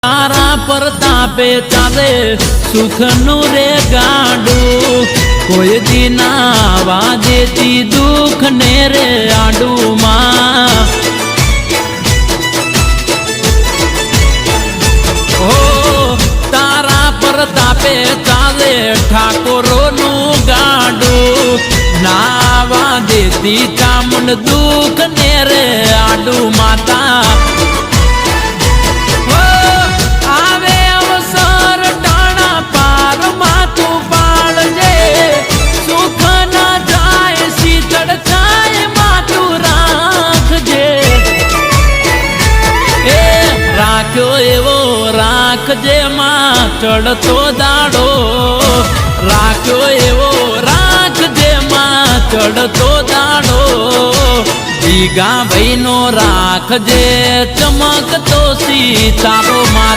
તારા પ્રતાપે ચાલે સુખનું રે ગાડું, કોઈ દીના વાદેતી દુઃખ ને રે આડુમાં. ઓ તારા પ્રતાપે ચાલે ઠાકોરોનું ગાડું, ના વાદેતી ચામુંડ દુઃખ ને રે આડું માતા. એવો રાખજે માં ચડતો દાડો, રાખ્યો એવો રાખજે માં ચડતો દાડો. દીગા ભાઈ નો રાખજે ચમકતો સિતારો માં.